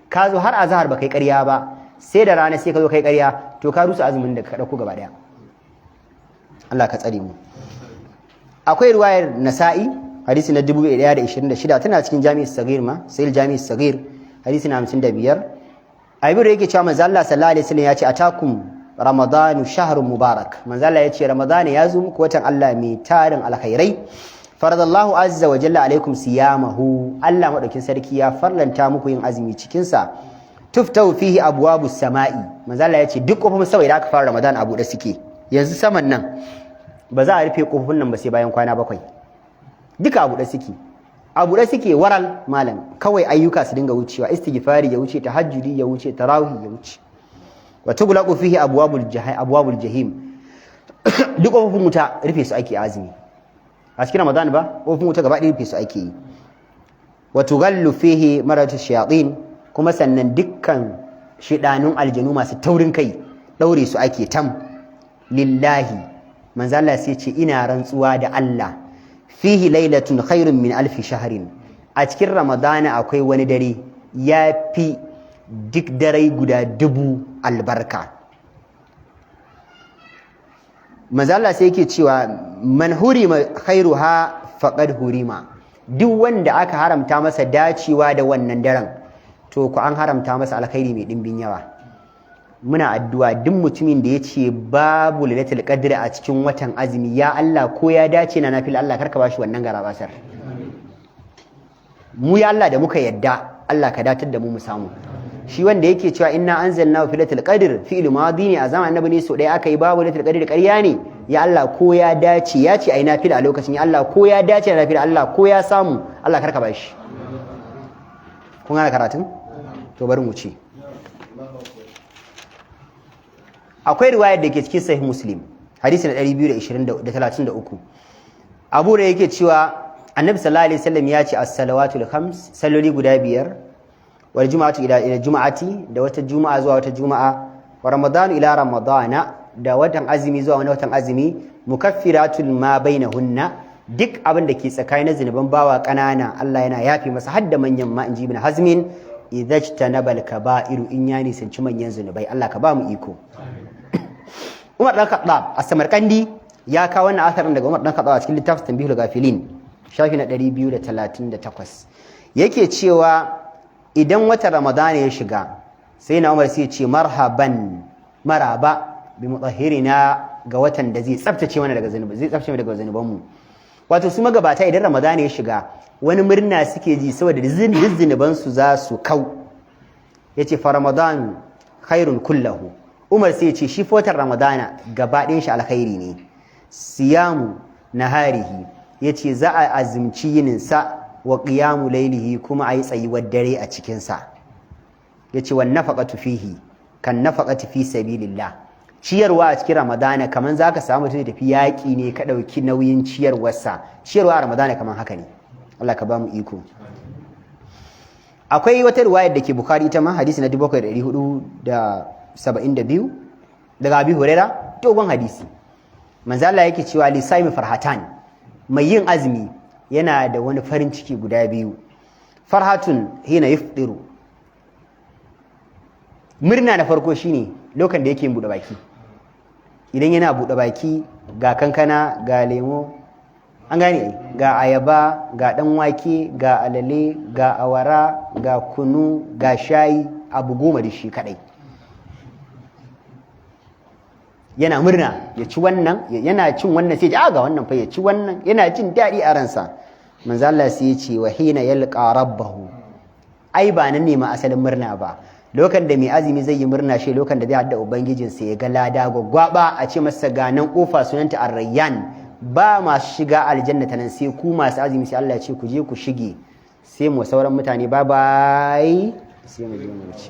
ka zo har azhar ba kai ƙarya ba sai da rana sai ka zo kai ƙarya to ka rusa azumin da ka dauko gaba daya Allah ka tsare mu akwai riwayar Nasa'i hadisi na 1126 tana cikin Jami'us Saghir ma sai Jami'us Saghir hadisi na 55 Aibir yake cewa manzo Allah sallallahu alaihi wasallam ya ce atakum ramadanu shahrun mubarak manzo Allah ya ce ramadan ya zo muku watan Allah mai tarin alkhairai faradallahu azza wa jalla alaikum siyamahu Allah madaukin sarki ya farlanta muku yin azumi cikin sa tuftau fihi abwabus samai manzo Allah ya ce duk kofofin sama idan aka fara ramadan abu da suke yanzu saman nan ba za a rufe kofofin nan ba sai bayan kwana 7 duka abu da suke waral malam kawai ayyuka su dinga wucewa istighfari ya wuce tahajjudi ya wuce tarawih ya wuce wa tughlaqu fihi abwabul jahim duk kofofin wuta rufe su ake azumi a cikin ramadan ba kofofin wuta gaba ɗaya rufe su ake yi wa tughallu fihi maratu shayatin kuma sannan dukkan shidanun aljanu masu taurin kai daure su ake tam lillahi manzo Allah sai ce ina rantsuwa da Allah fihi lailatun khairun min alfi shahrin a cikin ramadana akwai wani dare ya fi duk dare guda 1000 albarka manzo Allah sai yake cewa man hurima khairuha faqad hurima duk wanda aka haramta masa dacewa da wannan daren to ku an haramta masa alkhairi mai dimbin yawa muna addu'a duk mutumin da yace babu lailatul qadri a cikin watan azumi ya Allah ko ya dace na nafil Allah karka bashi wannan garabasar mu ya Allah da muka yadda Allah ka datar da mu samu shi wanda yake cewa inna anzalnahu fi lailatul qadr fi'l madi ne a zaman annabi ne so dai aka yi babu lailatul qadr ƙarya ne ya Allah ko ya dace ya ce ai nafil a lokacin ya Allah ko ya dace na nafil Allah ko ya samu Allah karka bashi kun gane karatun to bari mu ci akwai riwayar da ke cikin sahih muslim hadisi na 233 abu da yake cewa annabi sallallahu alaihi wasallam ya ce as-salawatul khams salloli guda biyar wal jumu'atu ila jumu'ati da wata juma'a zuwa wata juma'a wa ramadanu ila ramadana da watan azumi zuwa wani watan azumi mukaffiratul ma bainahunna duk abin da ke tsakanin zinuban bawa kanana Allah yana yafi masa hadda manyan ma inji ibn hazmin idajtanabal kaba'iru in ya nisanci manyan zinubai Allah ka ba mu iko Umar dan Khattab a Samarkandi ya kawo wannan asarin daga Umar dan Khattab a cikin littafin Tanbihul Ghafilin shafi na 238 yake cewa idan watan Ramadana ya shiga sai na Umar sai ya ce marhaban maraba bi mutahhirina ga watan da zai tsaftace mana daga zanubi zai tsaftace daga zanubanmu. Wato su magabata idan Ramadan ya shiga wani murna suke ji saboda zunuban su za su kau. Yace fa Ramadan khairun kullahu. Umar sai ya ce shi fotar Ramadana gaba ɗayan shi alkhairi ne. Siyamu naharihi yace za a azumci yinin sa wa qiyamu laylihi kuma ayi tsayuwar dare a cikin sa. Yace wan nafaqatu fihi kan nafaqati fi sabilillah. Ciyarwa a cikin Ramadana kaman zaka samu mutum da tafi yaki ne ka dauki nauyin ciyarwarsa. Ciyarwa a Ramadana kaman haka ne. Allah ka ba mu iko. Akwai wata riwayar da ke Bukhari ita ma hadisi na 7472 daga Abi Huraira dogon hadisi. Manzo Allah yake cewa lisaimi farhatan, mai yin azumi yana da wani farin ciki guda biyu. Farhatun hina yufdiru, murna na farko shine lokacin da yake buɗe baki. Idan yana buɗe baki ga kankana ga lemo, an gane, ga ayaba ga ɗan wake ga alale ga awara ga kunu ga shayi, abu 10 da shi kadai. Yana murna ya ci wannan, yana cin wannan sai ya ga wannan fa ya ci wannan, yana jin daɗi a ransa. Manzo Allah sai ya ce wa hina yalqa rabbahu, ai ba nan ne ma asalin murna ba. Lokacin da mai azumi zai yi murna shi lokacin da zai hadda ubangijinsa ya ga lada gwaggwaba, a ce masa ga nan kofa sunanta Ar-Rayyan, ba masu shiga aljanna ta nan sai ku masu azumi, sai Allah ya ce ku je ku shige, sai mu sauran mutane bye bye, sai mu je mu wuce.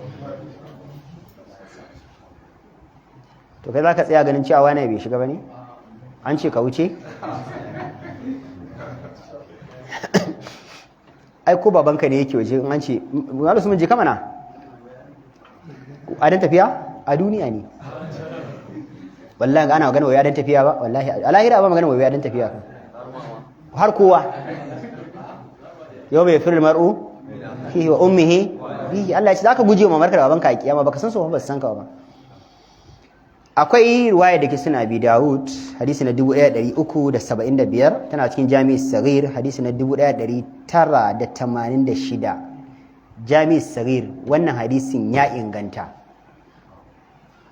To kai zaka tsaya ganin cewa wani bai shiga bane? An ce ka wuce? Ai ko babanka ne yake waje in an ce wani su mun je kama na? Adan tafiya a duniya ne. Wallahi ana magana wai adan tafiya ba, wallahi a lahira ba magana wai adan tafiya. Har kowa. Yau bai firul mar'u fihi wa ummihi fihi. Allah ya ce zaka guje wa mamarka da babanka a kiyama, baka san su ba san ka ba. Akwai riwaya da ke suna Abi Dawud hadisi na 1375, tana cikin Jami' Saghir hadisi na 1986. Jami' Saghir wannan hadisin ya inganta.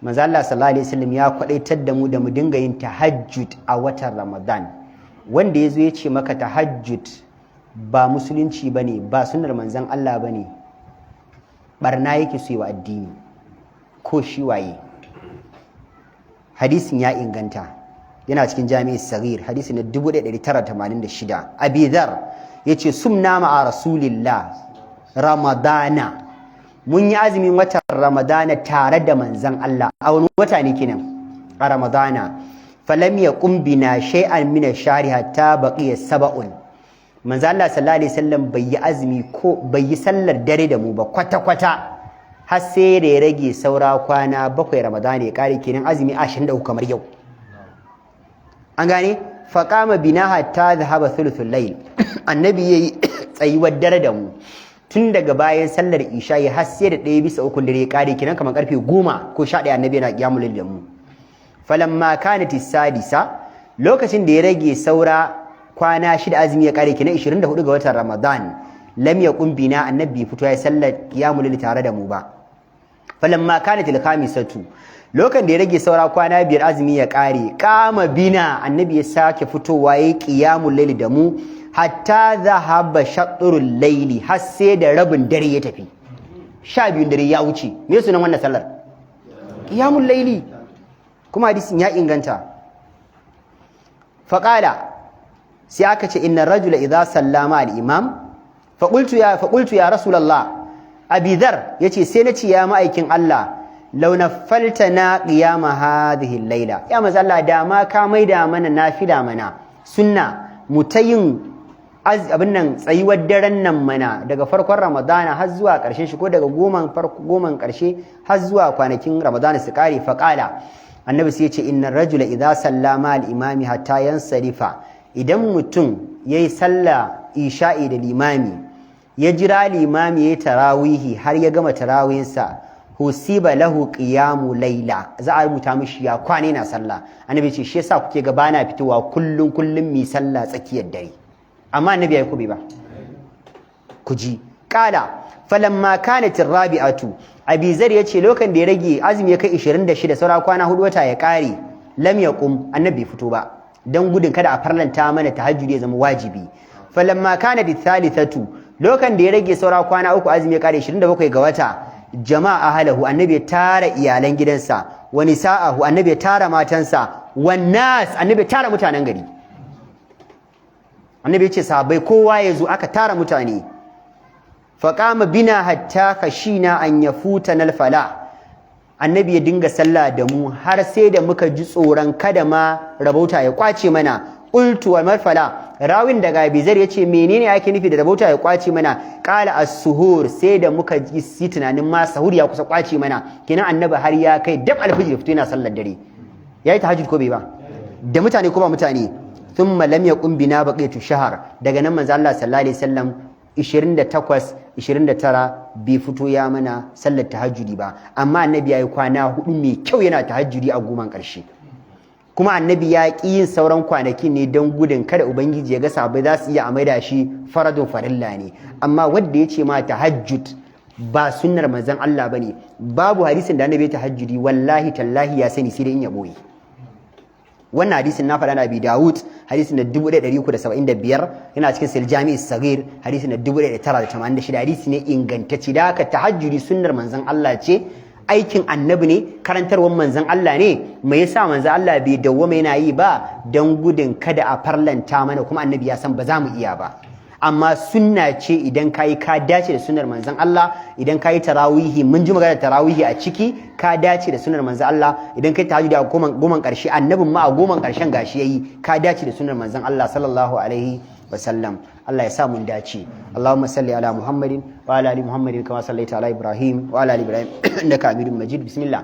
Manzo Allah sallallahu alaihi wasallam ya kwadaitar da mu dinga yin tahajjud a watan Ramadan. Wanda yazo ya ce maka tahajjud ba musulunci bane, ba sunnar manzon Allah bane, barna yake so yi wa addini ko shi waye. Hadisin ya inganta, yana cikin Jami' Saghir hadisi na 1986. Abi Dharr yace sumna ma'a Rasulillah Ramadana, mun yi azumin watan Ramadana tare da manzon Allah. A wani wata ne kenan? A Ramadana. Falam yaqum bina shay'an min ash-shahri hatta baqiya sab'un. Manzon Allah sallallahu alaihi wasallam bai yi azumi ko bai yi sallar dare da mu ba kwata kwata, har sai da ya rage saura kwana 7 Ramadana ya kare kenan, azumi 23 kamar yau. An gane? Faqama bina hatta dhahaba thuluthul layl. Annabi yayi tsayuwar dare da mu tun daga bayan sallar isha'i har sai da 1/3 dare ya kare kenan kamar karfe 10 ko 11 annabi yana qiyamul layl da mu. Falamma kanat as-sadisa, lokacin da ya rage saura kwana 6 azumi ya kare kenan 24 ga watan Ramadan, lam yaqum bina, annabi fito ya sallar qiyamul layl tare da mu ba. Falamma kanat al-khamisatu, lokacin da ya rage saura kwana 5 azumi ya kare, kama bina, annabi ya sake fitowa yayi qiyamul layl da mu hatta dhahaba shatrul layli, har sai da rabin dare ya tafi. 12 dare ya wuce. Me sunan wannan sallar? Qiyamul layli. Kuma hadisin ya inganta. Faqala, sai aka ce inna rajula idha sallama al-imam faqultu ya rasulullah. Abi Dharr yace sai nace ya ma'aikin Allah, law naffaltana qiyama hadhihi al-laila, ya manzo Allah da ma ka maida mana nafila mana sunna mutayin abin nan tsayuwar daren nan mana daga farkon Ramadana har zuwa ƙarshen shi, ko daga goman ƙarshe har zuwa kwanakin Ramadana su kare. Faqala, annabi sai yace inna rajula idha sallama al-imami hatta yansarifa, idan mutum yayi sallah isha'i da limami, ya jira limami yayi tarawihi har ya gama tarawihinsa, husiba lahu qiyamu layla, za a rubuta mishi ya kwane na sallah. Annabi ce shi yasa kuke ga bana fitowa kullun mi sallah tsakiyar dare. Amma annabi yayi kubi ba. Ku ji, qala falamma kanat ar-rabi'atu abi zar yace lokacin da ya rage azumi ya kai 26 saura kwana 4 wata ya kare lam yaqum annabi fito ba dan gudun kada a farlanta mana tahajjudi ya zama wajibi falamma kanat ath-thalithatu lokacin da ya rage saura kwana 3 azumi ya kare 27 ga wata jama'a ahlahu annabi ya tara iyalan gidansa wa nisa'ahu annabi ya tara matansa wan nas annabi ya tara mutanen gari annabi ya ce sahabbai kowa ya zo aka tara mutane faqama bina hatta khashina an yafutana al-fala annabi ya dinga sallah da mu har sai da muka ji tsoron kada ma rabauta ya kwace mana qultu wa marfala rawin daga bizar yace menene ake nufi da rabauta ya kwace mana qala as-suhur sai da muka yi tunanin ma sahur ya kusa kwace mana kenan annabi har ya kai dab al-fajr fito yana sallar dare yayi tahajjud ko bai ba da mutane ko ba mutane thumma lam yaqum bina baqiyatu shahr daga nan manzo Allah sallallahu alaihi wasallam 28 29 bai fito ya mana sallar tahajjudi ba amma annabi yayi kwana 4 mai kyau yana tahajjudi a goman karshe kuma annabi ya ƙi yin sauran kwanaki ne don gudun kada ubangiji ya ga sahabbai za su iya amaida shi faradun farilla ne amma wanda ya ce ma tahajjud ba sunnar manzon Allah bane babu hadisin da annabi ya tahajjudi wallahi tallahi ya sani sai dai in ya boye wannan hadisin na faɗa na Abi Dawud hadisin da 1375 yana cikin Sahih Jami' as-Saghir hadisin da 1986 hadisi ne ingantacce da haka tahajjudi sunnar manzon Allah ce aikin annabi ne karantarwar manzon Allah ne me yasa manzon Allah bai dawwama yana yi ba dan gudun kada a farlanta mana kuma annabi ya san ba za mu iya ba amma sunna ce idan kai ka dace da sunnar manzon Allah idan kai tarawihi mun ji magana tarawihi a ciki ka dace da sunnar manzon Allah idan kai tahajjudi a goman karshe annabin ma a goman karshen gashi yayi ka dace da sunnar manzon Allah sallallahu alaihi wasallam Allah ya sa mun dace Allahumma salli ala Muhammadin wa ala ali Muhammadin kama sallaita ala Ibrahim wa ala ali Ibrahim innaka Hamidum Majid bismillah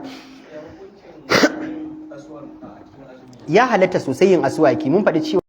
ya halatta sosai yin aswaki mun faɗi cewa